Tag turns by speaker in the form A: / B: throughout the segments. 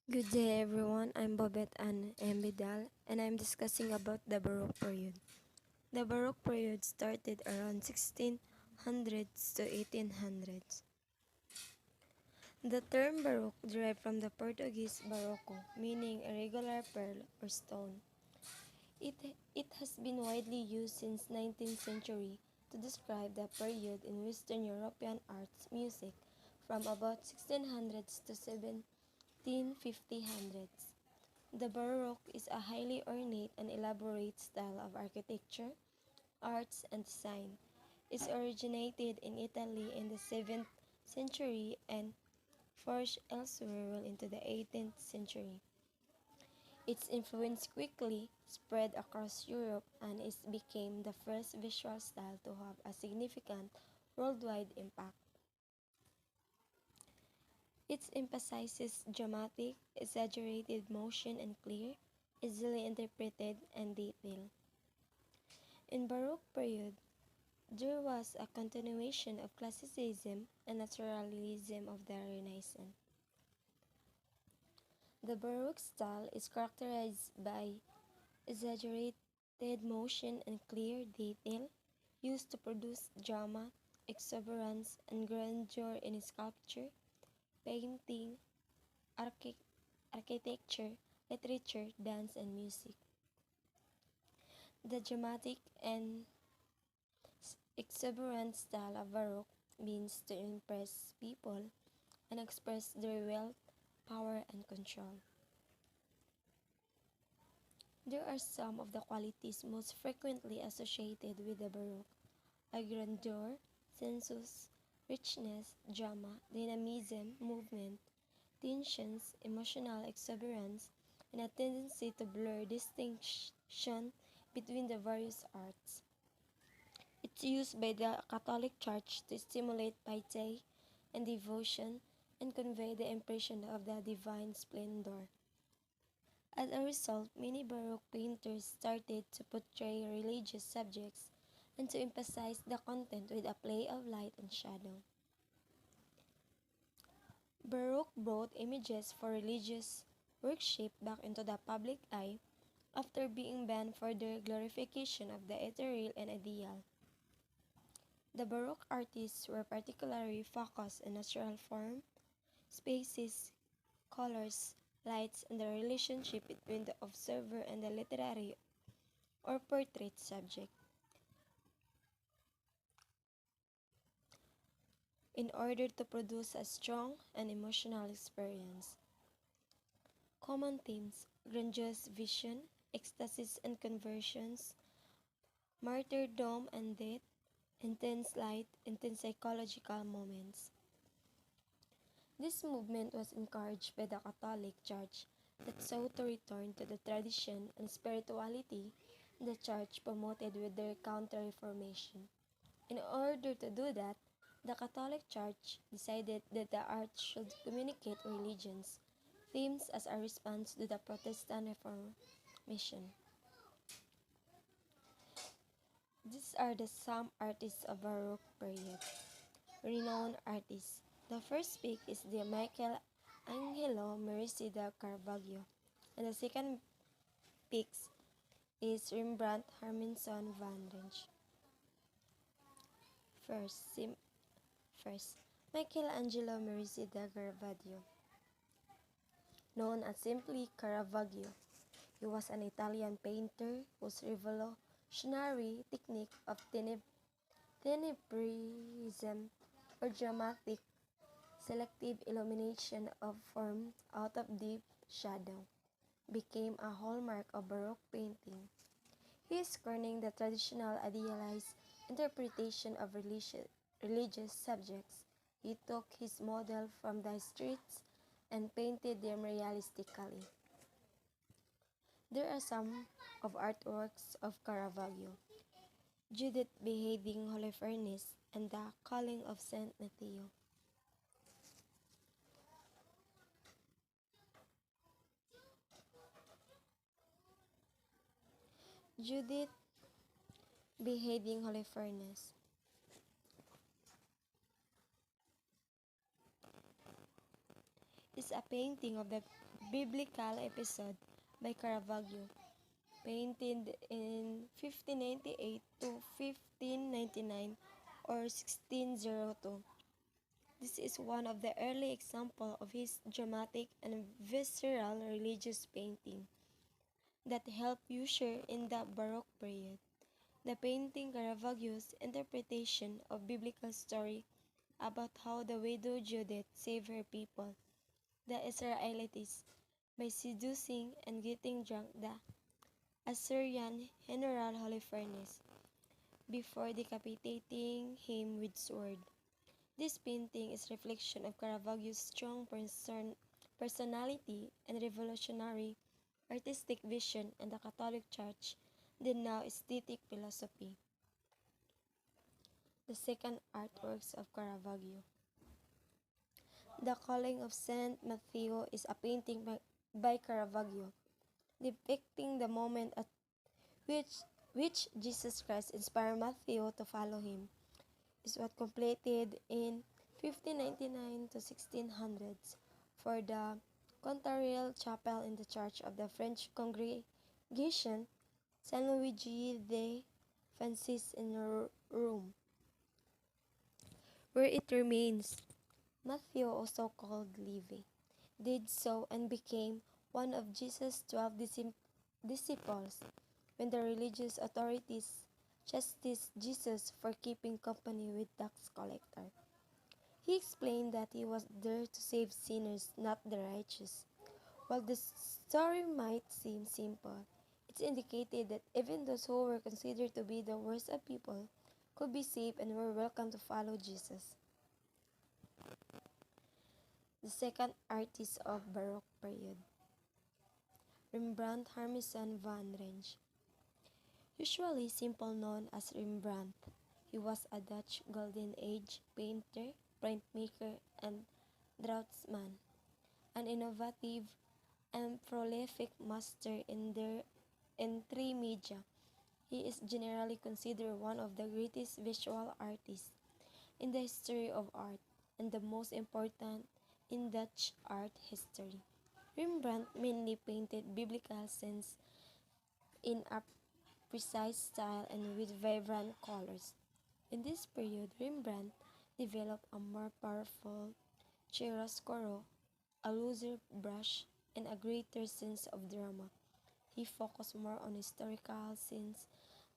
A: Good day everyone, I'm Bobette Ann Embidal and I'm discussing about the Baroque period. The Baroque period started around 1600s to 1800s. The term Baroque derived from the Portuguese barroco, meaning a regular pearl or stone. It, it has been widely used since 19th century to describe the period in Western European arts music from about 1600s to 1750s. The Baroque is a highly ornate and elaborate style of architecture, arts, and design. It originated in Italy in the 7th century and flourished elsewhere well into the 18th century. Its influence quickly spread across Europe and it became the first visual style to have a significant worldwide impact. It emphasizes dramatic, exaggerated motion and clear, easily interpreted and detailed. In Baroque period, there was a continuation of classicism and naturalism of the Renaissance. The Baroque style is characterized by exaggerated motion and clear detail used to produce drama, exuberance, and grandeur in sculpture, painting, architecture, literature, dance, and music. The dramatic and exuberant style of Baroque means to impress people and express their wealth, power, and control. There are some of the qualities most frequently associated with the Baroque are grandeur, sensuous, richness, drama, dynamism, movement, tensions, emotional exuberance, and a tendency to blur distinction between the various arts. It's used by the Catholic Church to stimulate piety and devotion and convey the impression of the divine splendor. As a result, many Baroque painters started to portray religious subjects and to emphasize the content with a play of light and shadow. Baroque brought images for religious worship back into the public eye after being banned for their glorification of the ethereal and ideal. The Baroque artists were particularly focused on natural form, spaces, colors, lights, and the relationship between the observer and the literary or portrait subject. In order to produce a strong and emotional experience. Common themes: grandiose vision, ecstasies and conversions, martyrdom and death, intense light, intense psychological moments. This movement was encouraged by the Catholic Church that sought to return to the tradition and spirituality the Church promoted with their Counter-Reformation. In order to do that, the Catholic Church decided that the arts should communicate religions, themes as a response to the Protestant Reformation. These are the some artists of Baroque period. Renowned artists. The first pick is the Michelangelo Merisi da Caravaggio, and the second pick is Rembrandt Hermanson van Rijn. First, Michelangelo Merisi da Caravaggio, known as simply Caravaggio. He was an Italian painter whose revolutionary technique of tenebrism or dramatic selective illumination of form out of deep shadow became a hallmark of Baroque painting. He is scorning the traditional idealized interpretation of religious subjects. He took his model from the streets and painted them realistically. There are some of artworks of Caravaggio: Judith beheading Holofernes and the calling of Saint Matthew. Judith beheading Holofernes. is a painting of the biblical episode by Caravaggio, painted in 1598 to 1599 or 1602. This is one of the early examples of his dramatic and visceral religious painting that helped usher in the Baroque period. The painting Caravaggio's interpretation of biblical story about how the widow Judith saved her people, the Israelites, by seducing and getting drunk the Assyrian general Holofernes before decapitating him with sword. This painting is reflection of Caravaggio's strong personality and revolutionary artistic vision and the Catholic Church, the now aesthetic philosophy. The second artworks of Caravaggio. The Calling of Saint Matthew is a painting by Caravaggio, depicting the moment at which Jesus Christ inspired Matthew to follow him. Is what completed in 1599 to 1600s for the Contarelle Chapel in the Church of the French Congregation Saint Luigi de Francis in Rome, where it remains. Matthew, also called Levi, did so and became one of Jesus' 12 disciples when the religious authorities chastised Jesus for keeping company with tax collectors. He explained that he was there to save sinners, not the righteous. While the story might seem simple, it indicated that even those who were considered to be the worst of people could be saved and were welcome to follow Jesus. The second artist of Baroque period, Rembrandt Harmison van Rijn. Usually simply known as Rembrandt, he was a Dutch Golden Age painter, printmaker, and draftsman, an innovative and prolific master in three media. He is generally considered one of the greatest visual artists in the history of art and the most important in Dutch art history. Rembrandt mainly painted biblical scenes in a precise style and with vibrant colors. In this period, Rembrandt developed a more powerful chiaroscuro, a looser brush, and a greater sense of drama. He focused more on historical scenes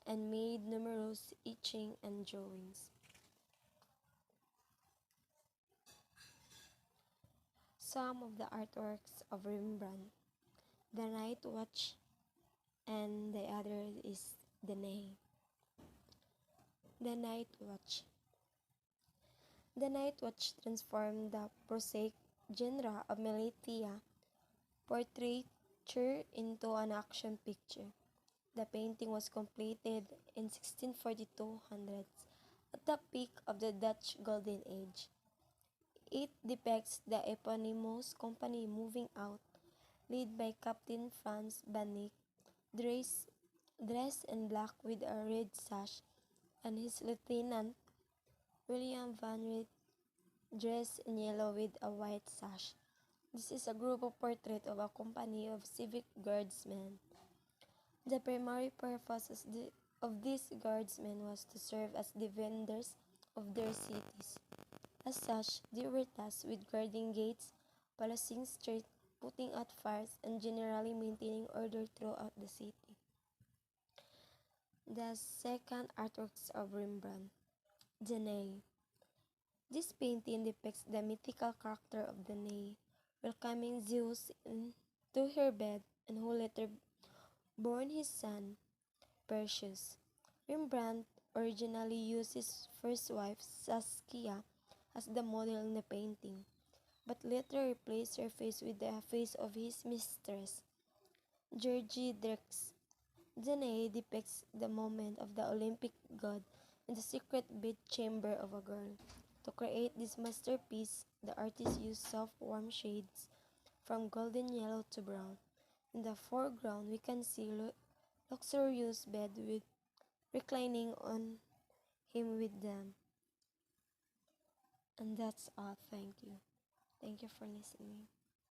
A: and made numerous etchings and drawings. Some of the artworks of Rembrandt, The Night Watch, and the other is The Name. The Night Watch. The Night Watch transformed the prosaic genre of militia portraiture into an action picture. The painting was completed in 1642 hundreds, at the peak of the Dutch Golden Age. It depicts the eponymous company moving out, led by Captain Franz van Eyck, dressed in black with a red sash, and his lieutenant, William van Reet, dressed in yellow with a white sash. This is a group of portrait of a company of civic guardsmen. The primary purpose of these guardsmen was to serve as defenders of their cities. As such, they were tasked with guarding gates, policing streets, putting out fires, and generally maintaining order throughout the city. The second artworks of Rembrandt, Danae. This painting depicts the mythical character of Danae, welcoming Zeus into her bed and who later bore his son, Perseus. Rembrandt originally used his first wife, Saskia, as the model in the painting, but later replaced her face with the face of his mistress, Georgie Drex. Danae depicts the moment of the Olympic god in the secret bedchamber of a girl. To create this masterpiece, the artist used soft, warm shades from golden yellow to brown. In the foreground, we can see luxurious bed with reclining on him with them. And that's all. Thank you. Thank you for listening.